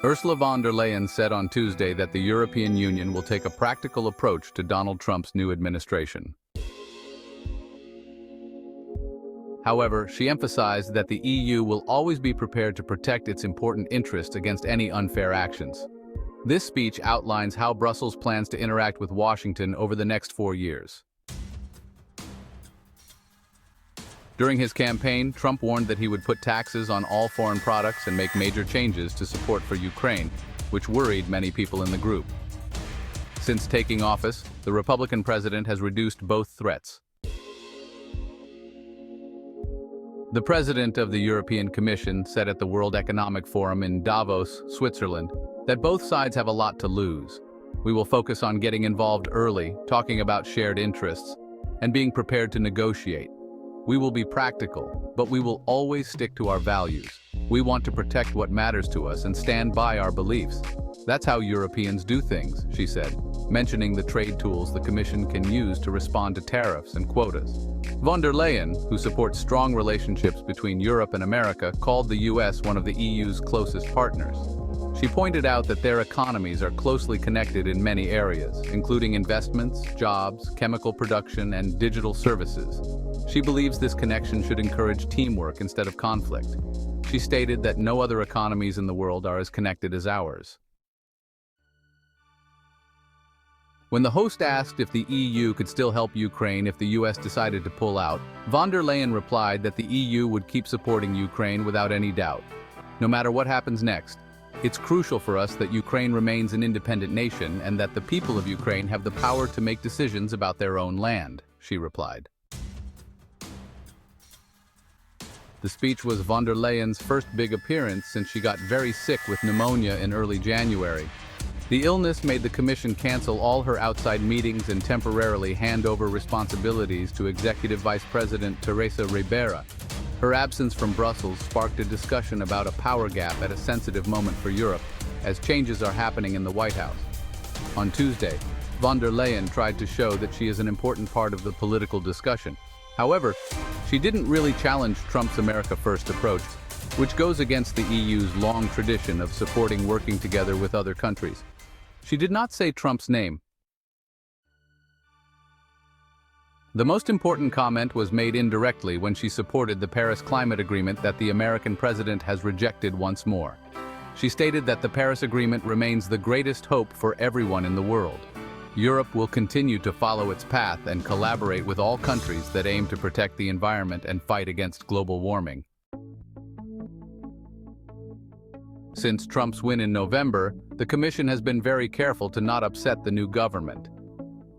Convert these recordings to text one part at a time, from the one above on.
Ursula von der Leyen said on Tuesday that the European Union will take a practical approach to Donald Trump's new administration. However, she emphasized that the EU will always be prepared to protect its important interests against any unfair actions. This speech outlines how Brussels plans to interact with Washington over the next 4 years. During his campaign, Trump warned that he would put taxes on all foreign products and make major changes to support for Ukraine, which worried many people in the group. Since taking office, the Republican president has reduced both threats. The president of the European Commission said at the World Economic Forum in Davos, Switzerland, that both sides have a lot to lose. We will focus on getting involved early, talking about shared interests, and being prepared to negotiate. We will be practical, but we will always stick to our values. We want to protect what matters to us and stand by our beliefs. That's how Europeans do things, she said, mentioning the trade tools the Commission can use to respond to tariffs and quotas. Von der Leyen, who supports strong relationships between Europe and America, called the US one of the EU's closest partners. She pointed out that their economies are closely connected in many areas, including investments, jobs, chemical production, and digital services. She believes this connection should encourage teamwork instead of conflict. She stated that no other economies in the world are as connected as ours. When the host asked if the EU could still help Ukraine if the US decided to pull out, von der Leyen replied that the EU would keep supporting Ukraine without any doubt. No matter what happens next, it's crucial for us that Ukraine remains an independent nation and that the people of Ukraine have the power to make decisions about their own land, she replied. The speech was von der Leyen's first big appearance since she got very sick with pneumonia in early January. The illness made the Commission cancel all her outside meetings and temporarily hand over responsibilities to Executive Vice President Teresa Ribera. Her absence from Brussels sparked a discussion about a power gap at a sensitive moment for Europe, as changes are happening in the White House. On Tuesday, von der Leyen tried to show that she is an important part of the political discussion. However, she didn't really challenge Trump's America First approach, which goes against the EU's long tradition of supporting working together with other countries. She did not say Trump's name. The most important comment was made indirectly when she supported the Paris Climate Agreement that the American president has rejected once more. She stated that the Paris Agreement remains the greatest hope for everyone in the world. Europe will continue to follow its path and collaborate with all countries that aim to protect the environment and fight against global warming. Since Trump's win in November, the Commission has been very careful to not upset the new government.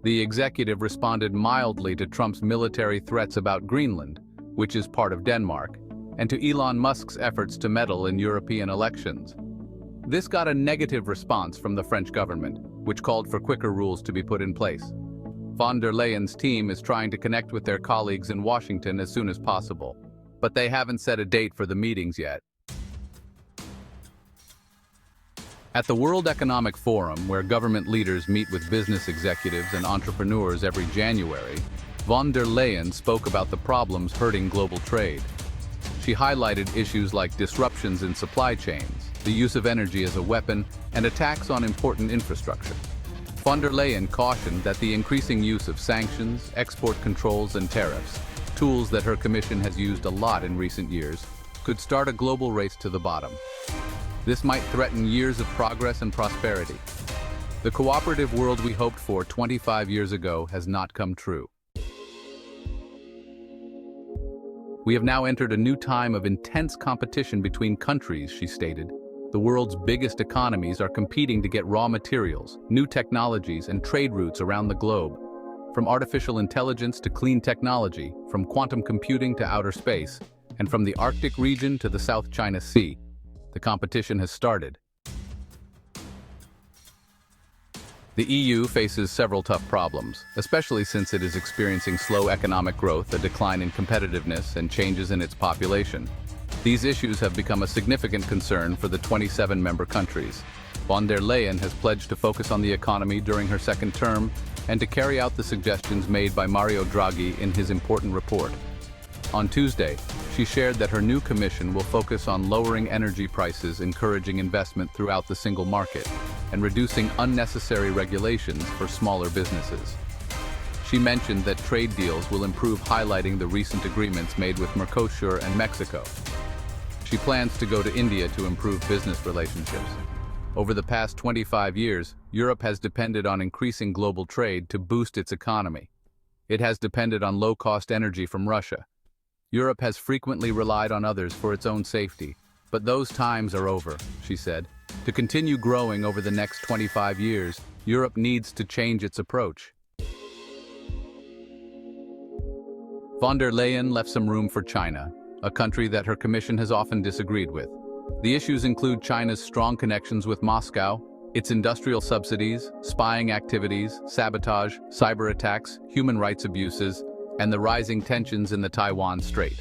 The executive responded mildly to Trump's military threats about Greenland, which is part of Denmark, and to Elon Musk's efforts to meddle in European elections. This got a negative response from the French government, which called for quicker rules to be put in place. Von der Leyen's team is trying to connect with their colleagues in Washington as soon as possible, but they haven't set a date for the meetings yet. At the World Economic Forum, where government leaders meet with business executives and entrepreneurs every January, von der Leyen spoke about the problems hurting global trade. She highlighted issues like disruptions in supply chains, the use of energy as a weapon, and attacks on important infrastructure. Von der Leyen cautioned that the increasing use of sanctions, export controls, and tariffs, tools that her commission has used a lot in recent years, could start a global race to the bottom. This might threaten years of progress and prosperity. The cooperative world we hoped for 25 years ago has not come true. We have now entered a new time of intense competition between countries, she stated. The world's biggest economies are competing to get raw materials, new technologies, and trade routes around the globe. From artificial intelligence to clean technology, from quantum computing to outer space, and from the Arctic region to the South China Sea, the competition has started. The EU faces several tough problems, especially since it is experiencing slow economic growth, a decline in competitiveness, and changes in its population. These issues have become a significant concern for the 27 member countries. Von der Leyen has pledged to focus on the economy during her second term and to carry out the suggestions made by Mario Draghi in his important report. On Tuesday, she shared that her new commission will focus on lowering energy prices, encouraging investment throughout the single market, and reducing unnecessary regulations for smaller businesses. She mentioned that trade deals will improve, highlighting the recent agreements made with Mercosur and Mexico. She plans to go to India to improve business relationships. Over the past 25 years, Europe has depended on increasing global trade to boost its economy. It has depended on low-cost energy from Russia. Europe has frequently relied on others for its own safety, but those times are over, she said. To continue growing over the next 25 years, Europe needs to change its approach. Von der Leyen left some room for China, a country that her commission has often disagreed with. The issues include China's strong connections with Moscow, its industrial subsidies, spying activities, sabotage, cyber attacks, human rights abuses, and the rising tensions in the Taiwan Strait.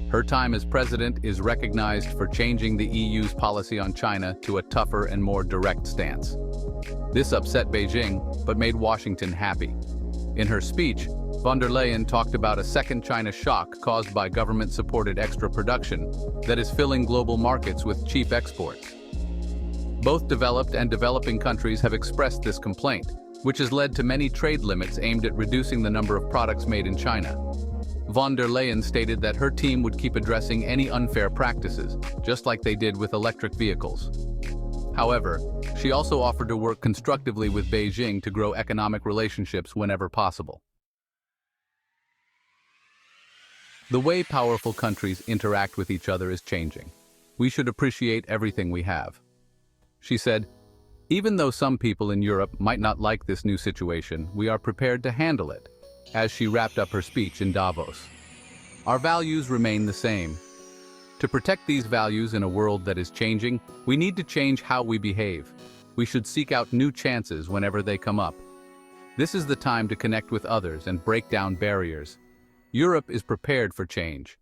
Her time as president is recognized for changing the EU's policy on China to a tougher and more direct stance. This upset Beijing, but made Washington happy. In her speech, von der Leyen talked about a second China shock caused by government-supported extra production that is filling global markets with cheap exports. Both developed and developing countries have expressed this complaint, which has led to many trade limits aimed at reducing the number of products made in China. Von der Leyen stated that her team would keep addressing any unfair practices, just like they did with electric vehicles. However, she also offered to work constructively with Beijing to grow economic relationships whenever possible. The way powerful countries interact with each other is changing. We should appreciate everything we have. She said, even though some people in Europe might not like this new situation, we are prepared to handle it, as she wrapped up her speech in Davos. Our values remain the same. To protect these values in a world that is changing, we need to change how we behave. We should seek out new chances whenever they come up. This is the time to connect with others and break down barriers. Europe is prepared for change.